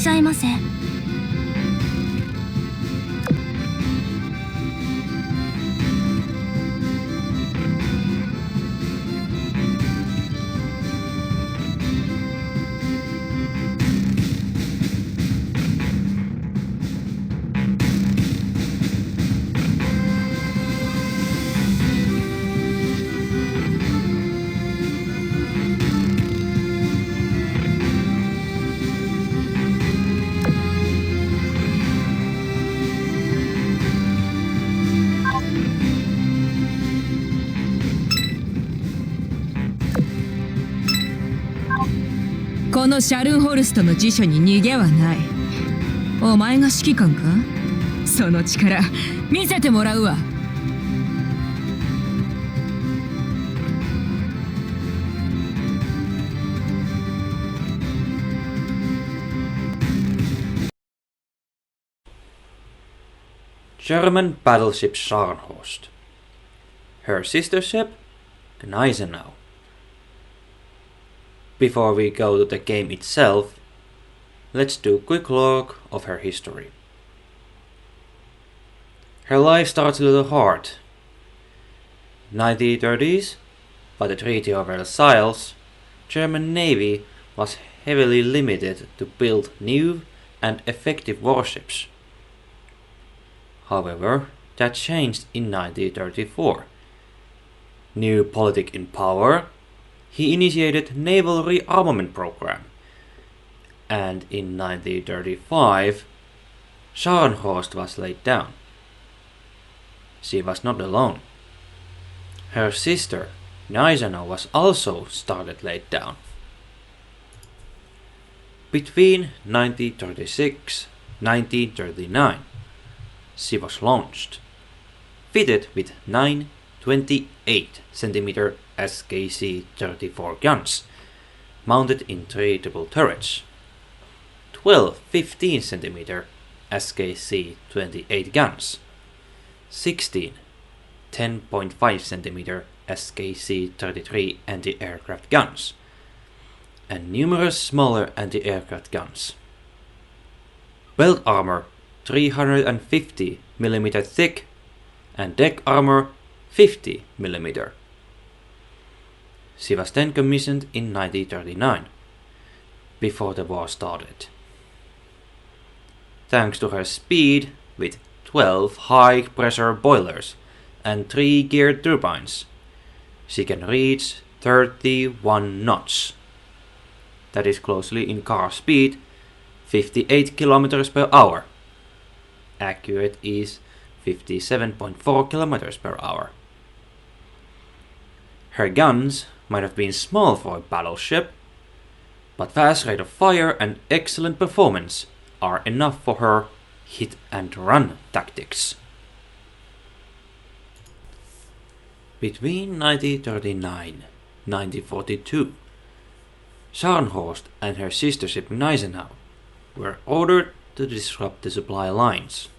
しゃいませ。このシャルンホルストの辞書に逃げはない。お前が指揮官か？その力見せてもらうわ。German battleship Scharnhorst. Her sister ship, Gneisenau. Before we go to the game itself, let's do a quick look of her history. Her life starts a little hard. 1930s, by the Treaty of Versailles, German Navy was heavily limited to build new and effective warships. However, that changed in 1934. New politic in power, he initiated naval rearmament program, and in 1935, Scharnhorst was laid down. She was not alone. Her sister, Gneisenau, was also started laid down. Between 1936-1939, she was launched, fitted with 9 28cm SKC-34 guns, mounted in 3 triple turrets, 12 15cm SKC-28 guns, 16 10.5cm SKC-33 anti-aircraft guns, and numerous smaller anti-aircraft guns. Belt armor 350mm thick and deck armor 50mm. She was then commissioned in 1939, before the war started. Thanks to her speed, with 12 high-pressure boilers and 3 geared turbines, she can reach 31 knots. That is closely in car speed, 58 km per hour. Accurate is 57.4 km per hour. Her guns might have been small for a battleship, but fast rate of fire and excellent performance are enough for her hit and run tactics. Between 1939 and 1942, Scharnhorst and her sister ship Gneisenau were ordered to disrupt the supply lines.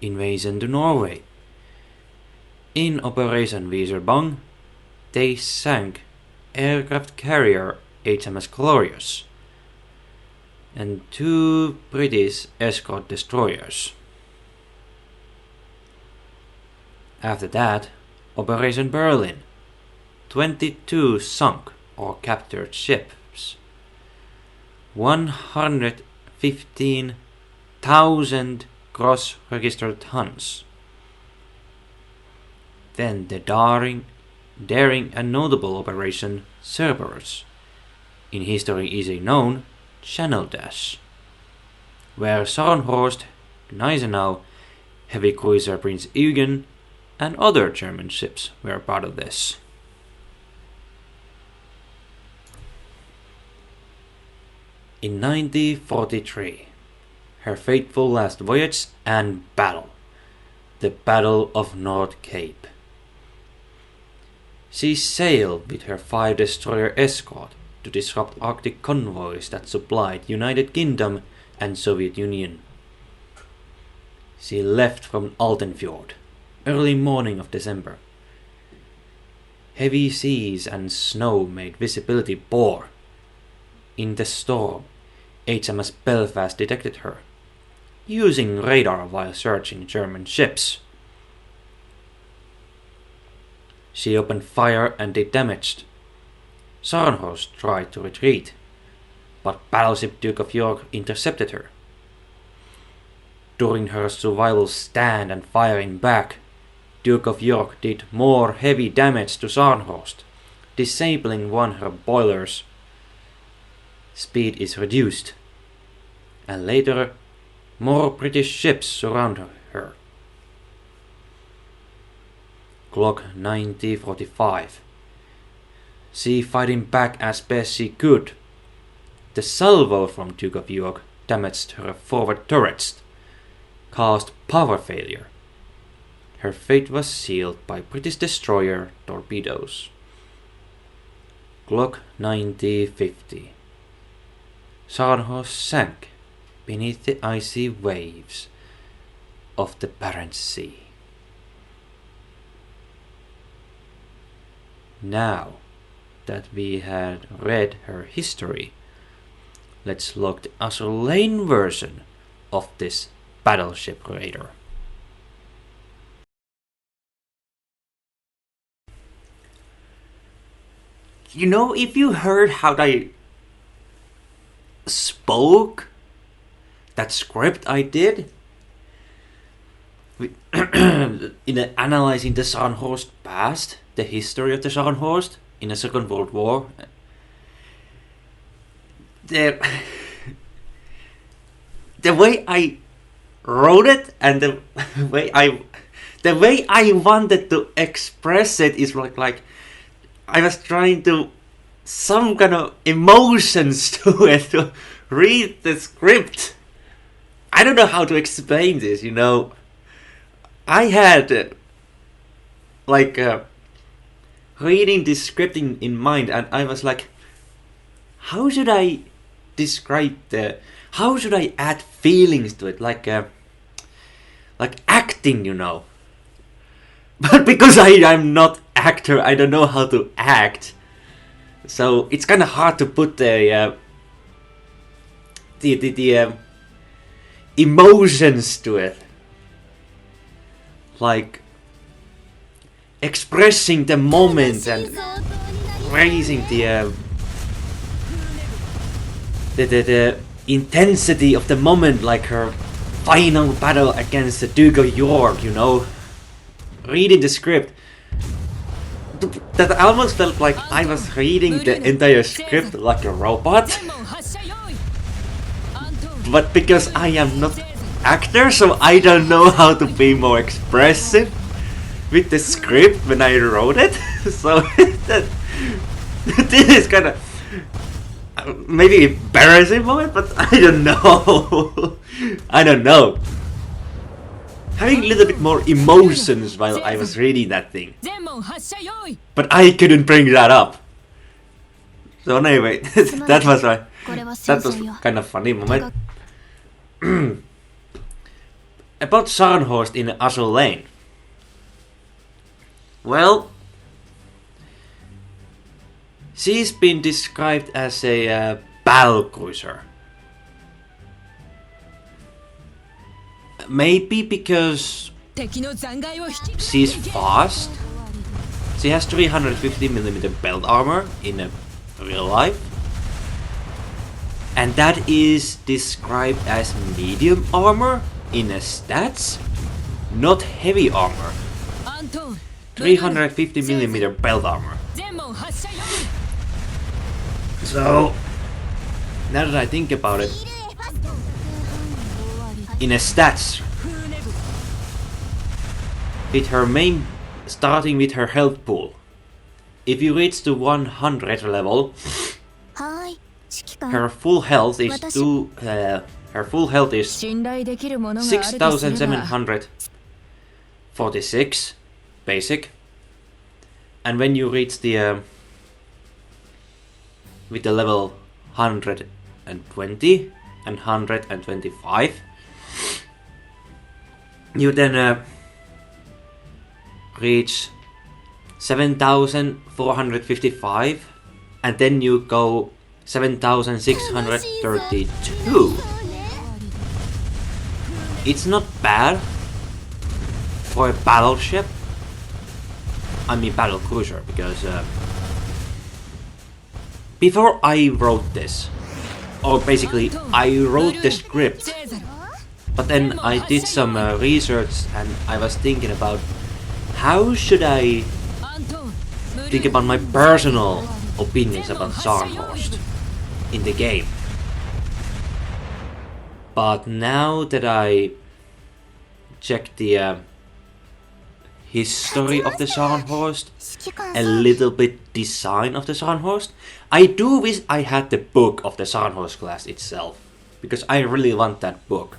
Invasion to Norway. In Operation Weserbank, they sank aircraft carrier HMS Glorious and 2 British escort destroyers. After that, Operation Berlin, 22 sunk or captured ships, 115,000 gross registered tons. Then the daring and notable Operation Cerberus, in history easily known Channel Dash, where Scharnhorst, Gneisenau, heavy cruiser Prince Eugen, and other German ships were part of this. In 1943, her fateful last voyage and battle, the Battle of North Cape. She sailed with her 5 destroyer escort to disrupt Arctic convoys that supplied United Kingdom and Soviet Union. She left from Altenfjord early morning of December. Heavy seas and snow made visibility poor. In the storm, HMS Belfast detected her, using radar while searching German ships. She opened fire and did damage. Scharnhorst tried to retreat, but battleship Duke of York intercepted her. During her survival stand and firing back, Duke of York did more heavy damage to Scharnhorst, disabling one of her boilers. Speed is reduced, and later more British ships surround her. Clock 19:45. She fighting back as best she could. The salvo from Duke of York damaged her forward turrets, caused power failure. Her fate was sealed by British destroyer torpedoes. Clock 19:50. Scharnhorst sank beneath the icy waves of the Barents Sea. Now that we had read her history, let's look at the Azur Lane version of this battleship raider. You know, if you heard how I spoke, that script I did, in analyzing the Scharnhorst past, the history of the Scharnhorst in the Second World War, the way I wrote it and the way I wanted to express it is like I was trying to some kind of emotions to it to read the script. I don't know how to explain this, you know. I had reading this script in mind, and I was like, how should I describe how should I add feelings to it, like acting, you know. But because I'm not actor, I don't know how to act, so it's kind of hard to put the emotions to it, like expressing the moment and raising the intensity of the moment, like her final battle against the Duke of York, you know. Reading the script, that almost felt like I was reading the entire script like a robot. But because I am not actor, so I don't know how to be more expressive with the script when I wrote it. So this is kind of maybe embarrassing moment, but I don't know. I don't know. Having a little bit more emotions while I was reading that thing, but I couldn't bring that up. So anyway, that was kind of funny moment. About Scharnhorst in Azur Lane. Well, she's been described as a battlecruiser. Maybe because she's fast. She has 350mm belt armor in real life, and that is described as medium armor in stats, not heavy armor. 350mm belt armor. So now that I think about it, in a stats, with her main, starting with her health pool, if you reach to 100 level, her full health is 6,746 basic, and when you reach the with the level 120 and 125, you then reach 7,455, and then you go 7,632. It's not bad for a battleship. I mean battlecruiser, because before I wrote this, or basically I wrote the script, but then I did some research and I was thinking about how should I think about my personal opinions about Scharnhorst in the game. But now that I check the history of the Scharnhorst, a little bit design of the Scharnhorst, I do wish I had the book of the Scharnhorst class itself, because I really want that book.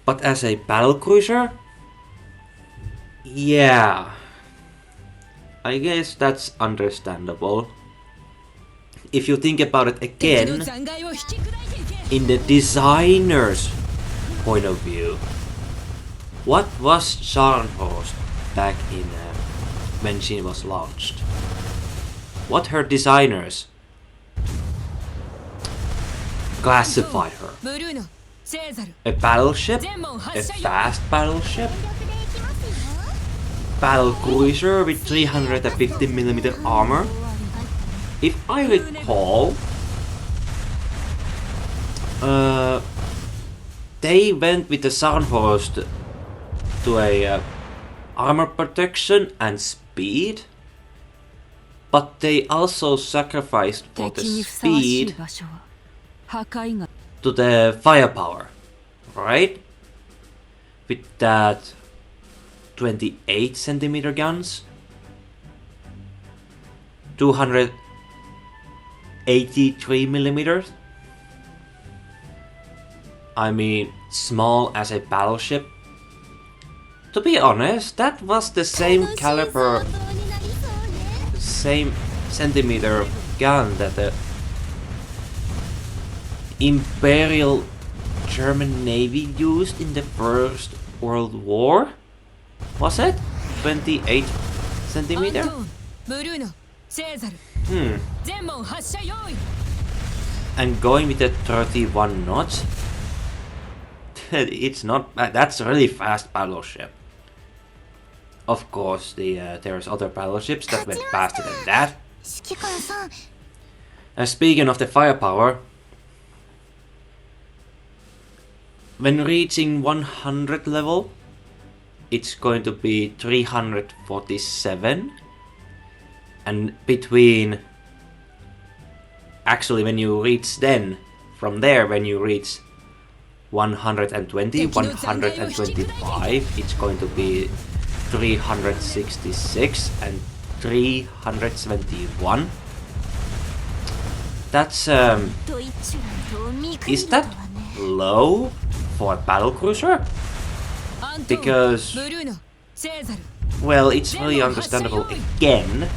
But as a battlecruiser, yeah, I guess that's understandable. If you think about it again, in the designer's point of view, what was Scharnhorst back in when she was launched? What her designers classified her? A battleship? A fast battleship? Battlecruiser with 350mm armor? If I recall, they went with the Scharnhorst to a armor protection and speed, but they also sacrificed for the speed to the firepower, right? With that 28cm guns, 283mm. I mean, small as a battleship. To be honest, that was the same caliber, same centimeter gun that the Imperial German Navy used in the First World War. Was it? 28cm? And going with the 31 knots? It's not bad. That's a really fast battleship. Of course, there's other battleships that went faster than that. Speaking of the firepower, when reaching 100 level, it's going to be 347. And between... Actually, when you reach then, from there, when you reach 120, 125, it's going to be 366 and 371. That's is that low for a battlecruiser? Because, well, it's really understandable again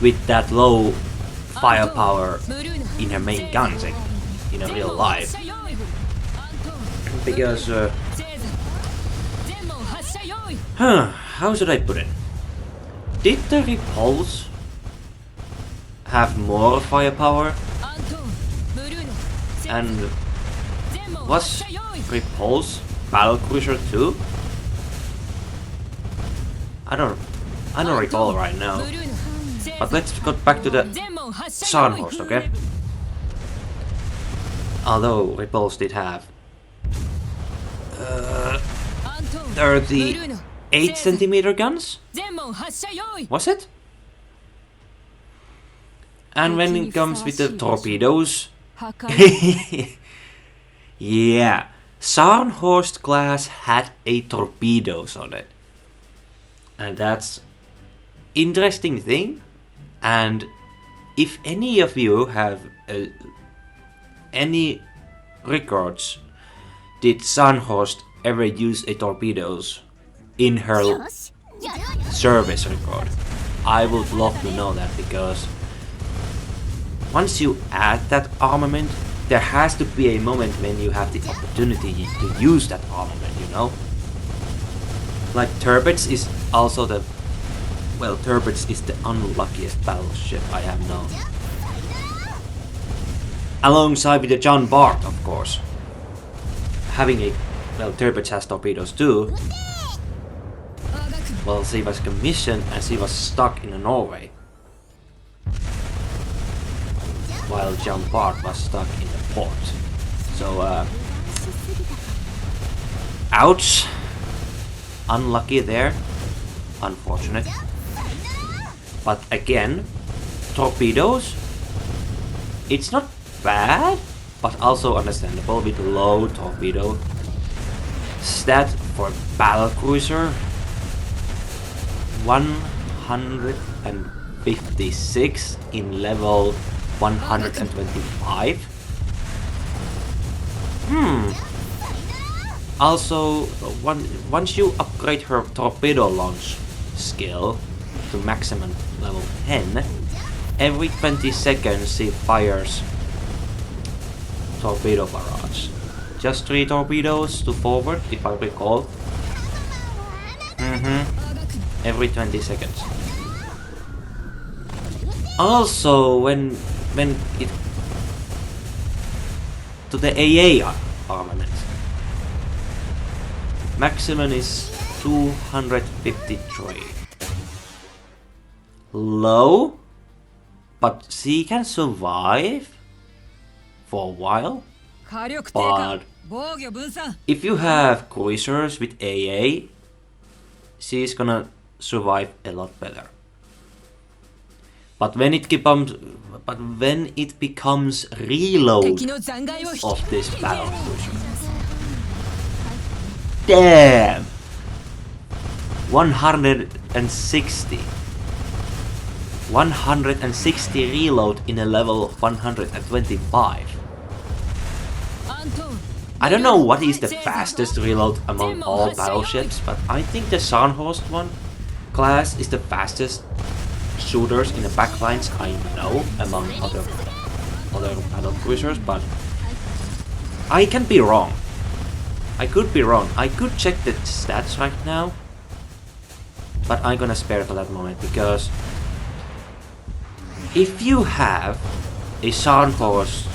with that low firepower in her main guns in a real life. Because how should I put it? Did the Repulse have more firepower? And was Repulse battlecruiser too? I don't recall right now. But let's go back to the Scharnhorst, okay? Although Repulse did have 38cm guns? Was it? And when it comes with the torpedoes... yeah, Scharnhorst class had a torpedoes on it. And that's interesting thing. And if any of you have any records, did Scharnhorst ever use a torpedoes in her service record? I would love to know that, because once you add that armament, there has to be a moment when you have the opportunity to use that armament, you know? Like Turbines is also the Well, Turbot is the unluckiest battleship I have known. Alongside with the John Bart, of course. Having a... Well, Turbot has torpedoes too. Well, she was commissioned and she was stuck in Norway. While John Bart was stuck in the port. So, ouch. Unlucky there. Unfortunate. But again, torpedoes, it's not bad, but also understandable with low torpedo stat for battlecruiser. 156 in level 125. Also, once you upgrade her torpedo launch skill to maximum level 10, every 20 seconds she fires torpedo barrage. Just 3 torpedoes to forward, if I recall. Every 20 seconds. Also, when it to the AA armament, maximum is 253. Low, but she can survive for a while. But if you have cruisers with AA, she's gonna survive a lot better. But when it becomes reload of this battle cruiser, damn, 160 reload in a level 125. I don't know what is the fastest reload among all battleships, but I think the Scharnhorst one class is the fastest shooters in the backlines I know among other battle cruisers, but I can be wrong. I could be wrong. I could check the stats right now, but I'm gonna spare for that moment, because if you have a Scharnhorst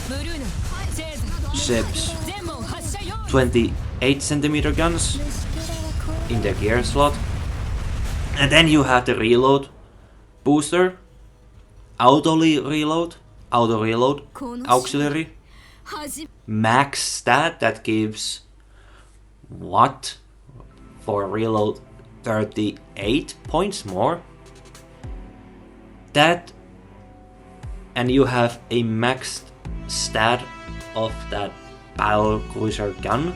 ship's 28 centimeter guns in the gear slot, and then you have the reload booster, auto reload, auxiliary, max stat that gives what for reload 38 points more. That, and you have a maxed stat of that battle cruiser gun.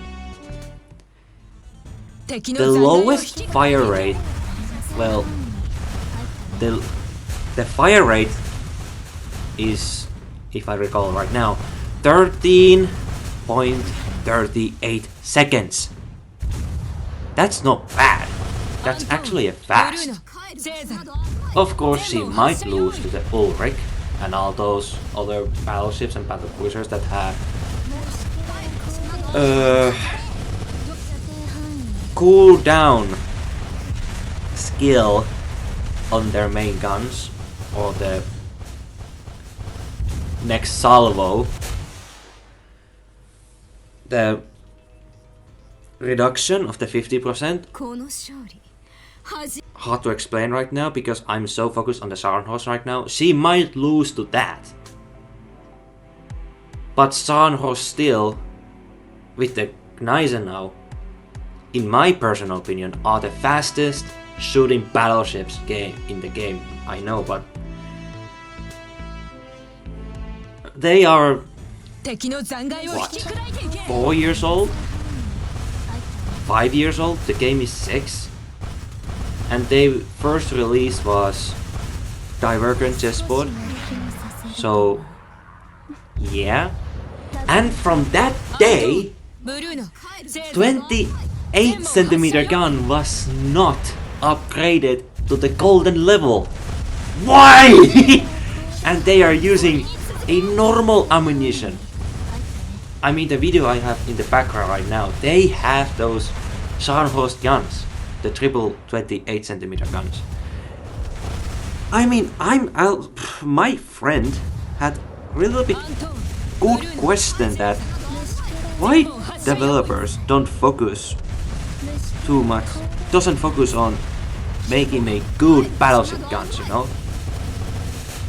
The lowest fire rate, well, the fire rate is, if I recall right now, 13.38 seconds. That's not bad. That's actually a fast. Of course, she might lose to the Ulrich and all those other battleships and battle cruisers that have cool down skill on their main guns, or the next salvo. The reduction of the 50%, hard to explain right now because I'm so focused on the Scharnhorst right now. She might lose to that, but Scharnhorst still, with the Gneisenau, in my personal opinion, are the fastest shooting battleships in the game. I know, but they are what? 4 years old? 5 years old? The game is 6. And their first release was Divergent chessboard. So yeah. And from that day, 28 centimeter gun was not upgraded to the golden level. Why? And they are using a normal ammunition. I mean, the video I have in the background right now, they have those Scharnhorst guns, the triple 28 centimeter guns. I mean, my friend had a little bit good question that why developers don't focus too much, doesn't focus on making a good battleship guns, you know?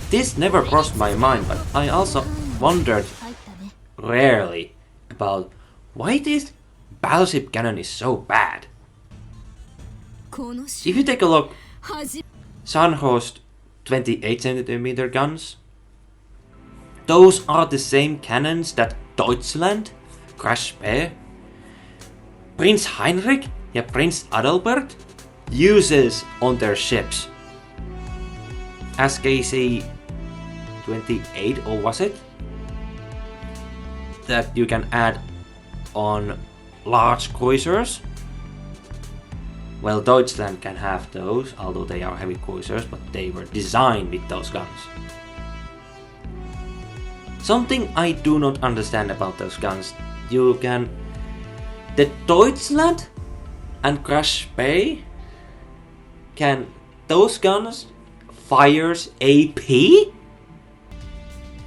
This never crossed my mind, but I also wondered rarely about why this battleship cannon is so bad. If you take a look, Scharnhorst 28cm guns, those are the same cannons that Deutschland, Crash Bear, Prince Heinrich, yeah, Prince Adalbert uses on their ships. SKC 28, or was it? That you can add on large cruisers. Well, Deutschland can have those, although they are heavy cruisers, but they were designed with those guns. Something I do not understand about those guns, the Deutschland and Crash Bay, those guns fires AP?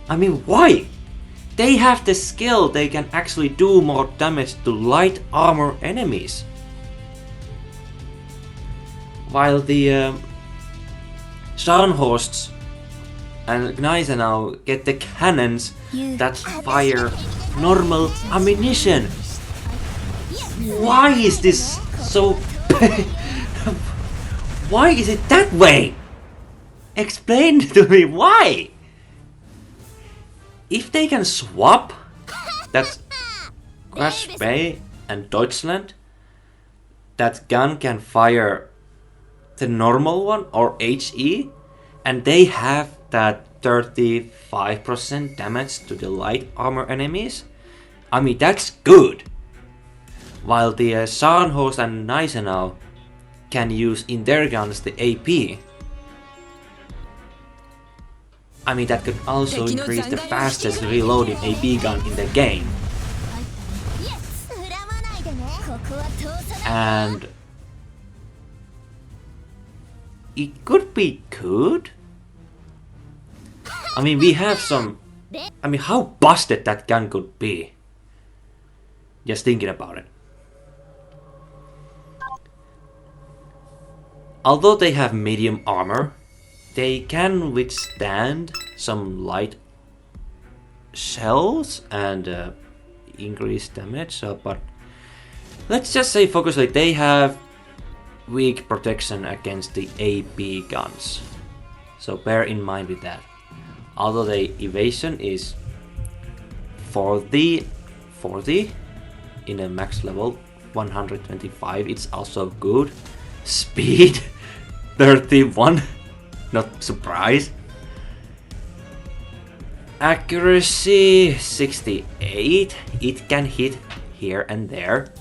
I mean, why? They have the skill, they can actually do more damage to light armor enemies. While the Scharnhorsts and Gneisenau get the cannons that fire normal ammunition. Why is this so... Why is it that way? Explain to me why! If they can swap, that's Crash Bay and Deutschland, that gun can fire the normal one or HE, and they have that 35% damage to the light armor enemies. I mean, that's good. While the Scharnhorst and Gneisenau can use in their guns the AP. I mean, that could also increase the fastest reloading AP gun in the game. And it could be good. I mean, we have some... I mean, how busted that gun could be. Just thinking about it. Although they have medium armor, they can withstand some light shells and increase damage. But let's just say focusly, they have weak protection against the AP guns. So bear in mind with that. Although the evasion is 40 in a max level 125, it's also good. Speed 31, not surprised. Accuracy 68, it can hit here and there.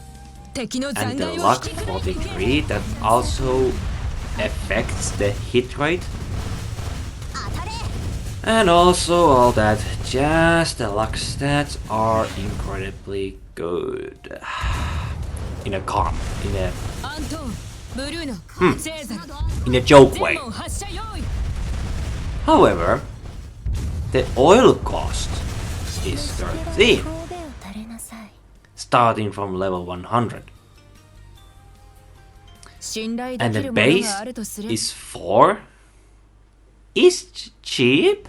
And the luck 43, that also affects the hit rate. And also all that jazz, the luck stats are incredibly good. In a joke way. However, the oil cost is 13, starting from level 100. And the base is 4. Is cheap,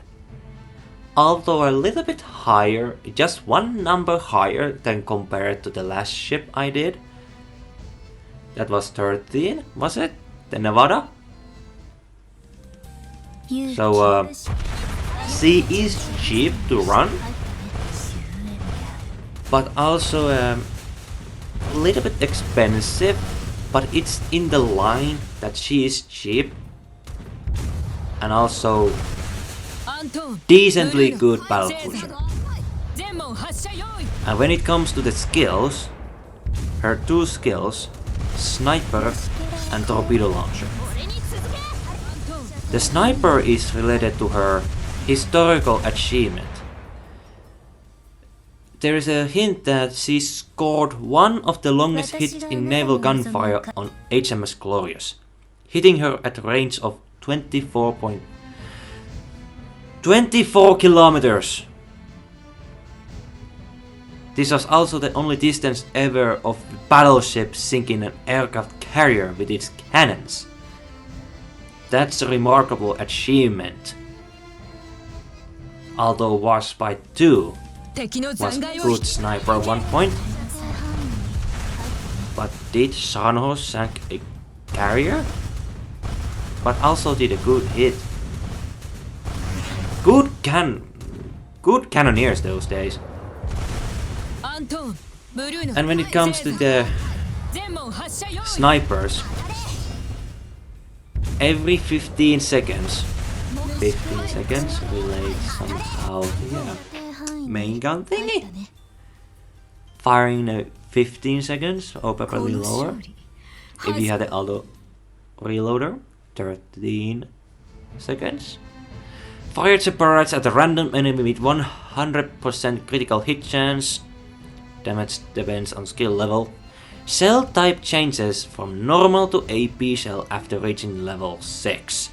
although a little bit higher, just one number higher than compared to the last ship I did. That was 13, was it? The Nevada? So, C is cheap to run, but also a little bit expensive, but it's in the line that she is cheap. And also decently good battlecruiser. And when it comes to the skills, her two skills, sniper and torpedo launcher. The sniper is related to her historical achievement. There is a hint that she scored one of the longest hits in naval gunfire on HMS Glorious, hitting her at a range of 24 kilometers. This was also the only distance ever of a battleship sinking an aircraft carrier with its cannons. That's a remarkable achievement. Although Warspite 2 was good sniper 1 point. But did Scharnhorst sink a carrier? But also did a good hit. Good cannoneers those days. And when it comes to the snipers, every 15 seconds relate somehow to the main gun thingy. Firing in 15 seconds or probably lower. If you had the auto reloader, 13 seconds. Fired separates at a random enemy with 100% critical hit chance. Damage depends on skill level. Shell type changes from normal to AP shell after reaching level 6.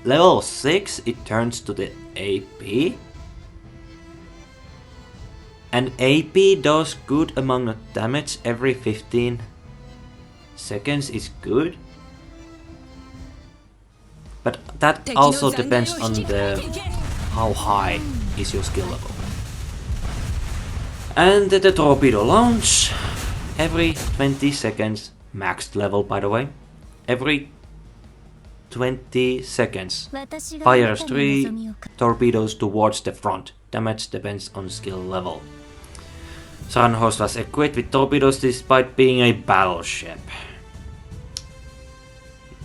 Level 6 it turns to the AP. And AP does good amount of damage every 15 seconds is good. But that also depends on the how high is your skill level. And the torpedo launch every 20 seconds, maxed level by the way. Every 20 seconds fires 3 torpedoes towards the front. Damage depends on skill level. Scharnhorst was equipped with torpedoes despite being a battleship.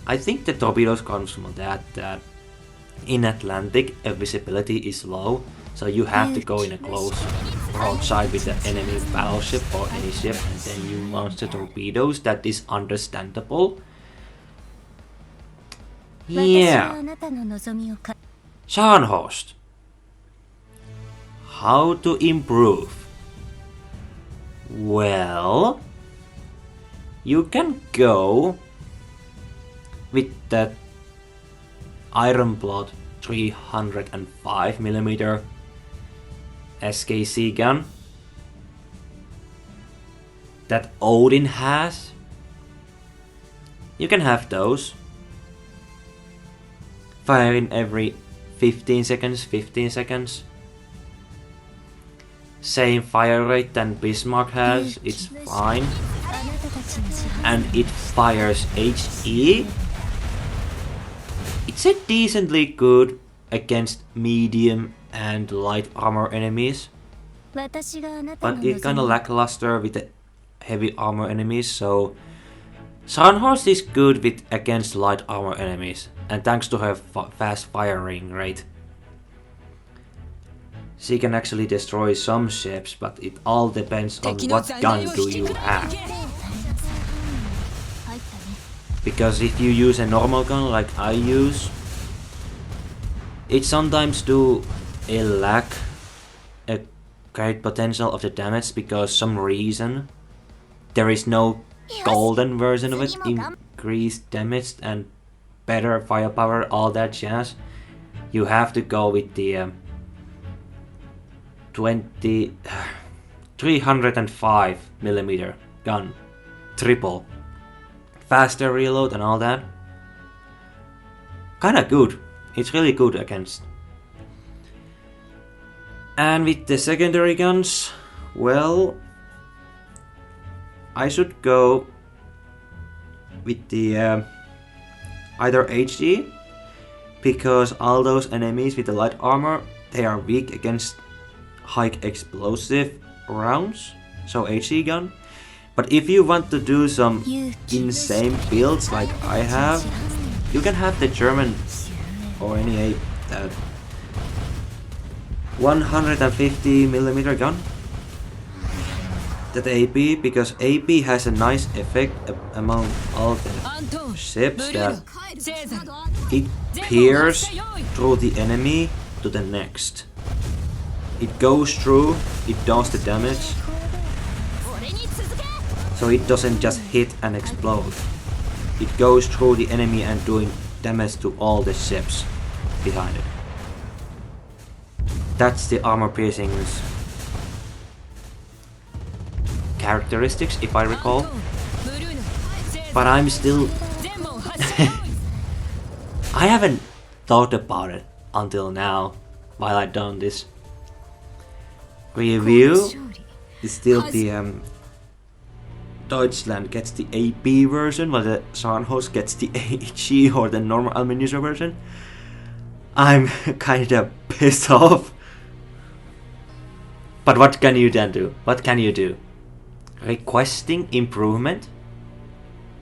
I think the torpedoes comes from that in Atlantic visibility is low, so you have to go in a close broadside with the enemy battleship or any ship, and then you launch the torpedoes. That is understandable. Yeah. Scharnhorst. How to improve? Well, you can go with that Iron Blood 305mm SKC gun that Odin has. You can have those. Firing every 15 seconds. Same fire rate than Bismarck has, it's fine. And it fires HE. It's a decently good against medium and light armor enemies. But it's kinda lackluster with the heavy armor enemies, so Scharnhorst is good with against light armor enemies, and thanks to her fast firing rate. She can actually destroy some ships, but it all depends on what gun do you have. Because if you use a normal gun like I use, it sometimes do lack a great potential of the damage because some reason there is no golden version of it, increased damage and better firepower, all that jazz. You have to go with the 305mm gun, triple, faster reload and all that. Kinda good. It's really good against. And with the secondary guns, well, I should go with the either HG, because all those enemies with the light armor, they are weak against high explosive rounds, so HG gun. But if you want to do some insane builds like I have, you can have the German or any 150mm gun, that AP, because AP has a nice effect among all the ships that it pierces through the enemy to the next. It goes through, it does the damage, so it doesn't just hit and explode. it goes through the enemy and doing damage to all the ships behind it. That's the armor piercing's characteristics, if I recall. But I'm still... I haven't thought about it until now, while I've done this review. It's still the Deutschland gets the AP version, while the Scharnhorst gets the AG or the normal ammunition version. I'm kinda pissed off. But what can you then do? What can you do? Requesting improvement?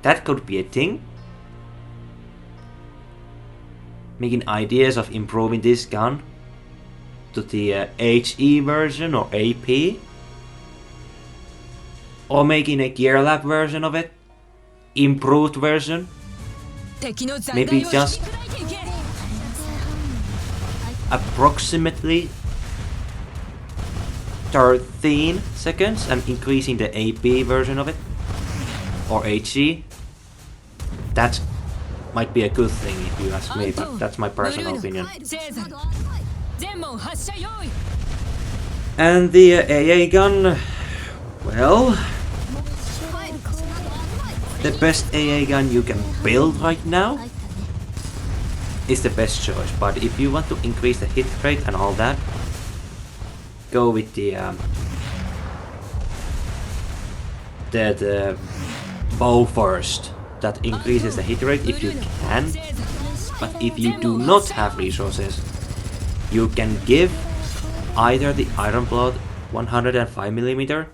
That could be a thing. Making ideas of improving this gun to the HE version or AP. Or making a gear lab version of it. Improved version. Maybe just approximately 13 seconds and increasing the AP version of it. Or HE. That might be a good thing if you ask me, but that's my personal opinion. And the AA gun, well, the best AA gun you can build right now is the best choice. But if you want to increase the hit rate and all that, go with the bow first. That increases the hit rate if you can. But if you do not have resources, you can give either the Iron Blood 105mm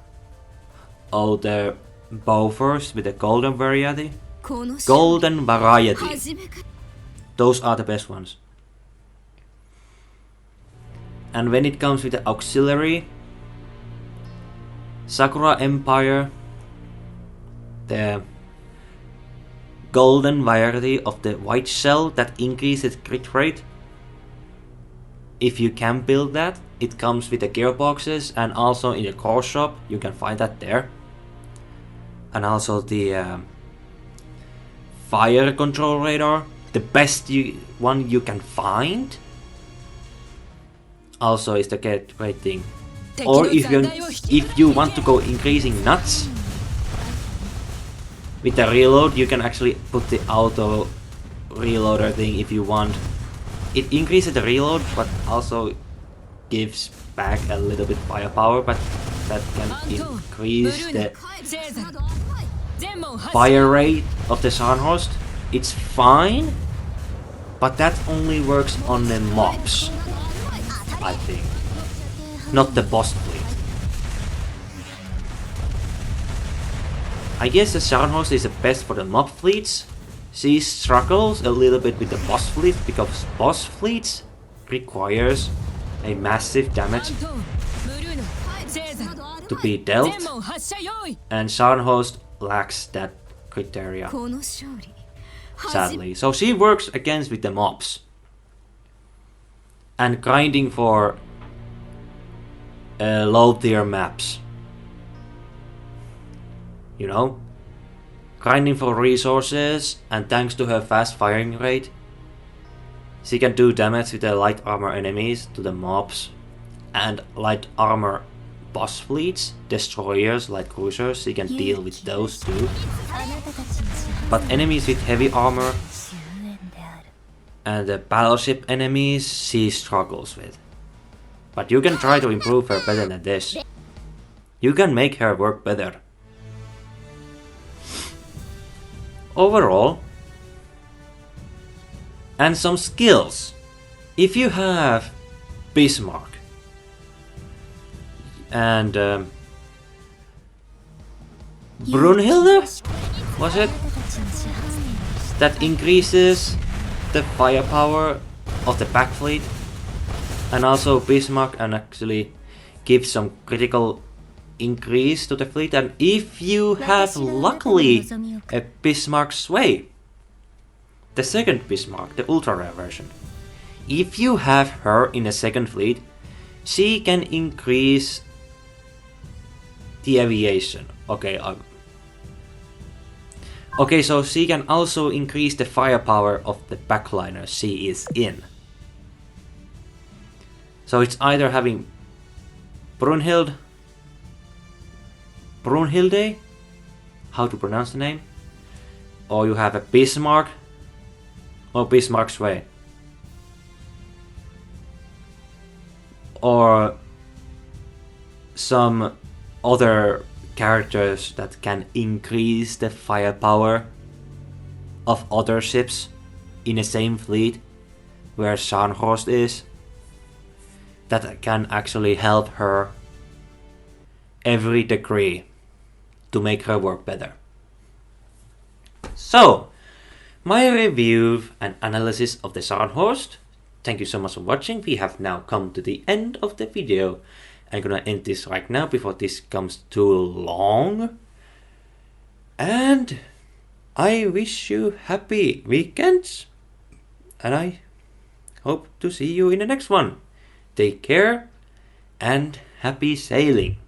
or the bow first with the golden variety. Golden variety. Those are the best ones. And when it comes with the auxiliary, Sakura Empire, the golden variety of the white shell that increases crit rate. If you can build that, it comes with the gearboxes and also in the core shop, you can find that there. And also the fire control radar, the best one you can find. Also is the get rate thing. Or if you want to go increasing nuts, with the reload, you can actually put the auto reloader thing if you want. It increases the reload, but also gives back a little bit firepower, but that can increase the fire rate of the Scharnhorst. It's fine, but that only works on the mobs, I think, not the boss fleet. I guess the Scharnhorst is the best for the mob fleets. She struggles a little bit with the boss fleet because boss fleets requires a massive damage to be dealt, and Scharnhorst lacks that criteria, sadly. So she works against with the mobs and grinding for low tier maps. You know, grinding for resources, and thanks to her fast firing rate, she can do damage with the light armor enemies to the mobs and light armor boss fleets, destroyers like cruisers, she can deal with those too. But enemies with heavy armor and the battleship enemies she struggles with. But you can try to improve her better than this. You can make her work better. Overall, and some skills. If you have Bismarck and Brunhilde, was it? That increases the firepower of the back fleet, and also Bismarck and actually gives some critical increase to the fleet. And if you have luckily a Bismarck Sway, the second Bismarck, the ultra rare version, if you have her in the second fleet, she can increase the aviation. Okay, Okay, so she can also increase the firepower of the backliner she is in. So it's either having Brunhilde, how to pronounce the name, or you have a Bismarck, or Bismarck's way, or some other characters that can increase the firepower of other ships in the same fleet where Scharnhorst is, that can actually help her every degree to make her work better. So, my review and analysis of the Scharnhorst. Thank you so much for watching. We have now come to the end of the video. I'm gonna end this right now before this comes too long. And I wish you happy weekends. And I hope to see you in the next one. Take care and happy sailing.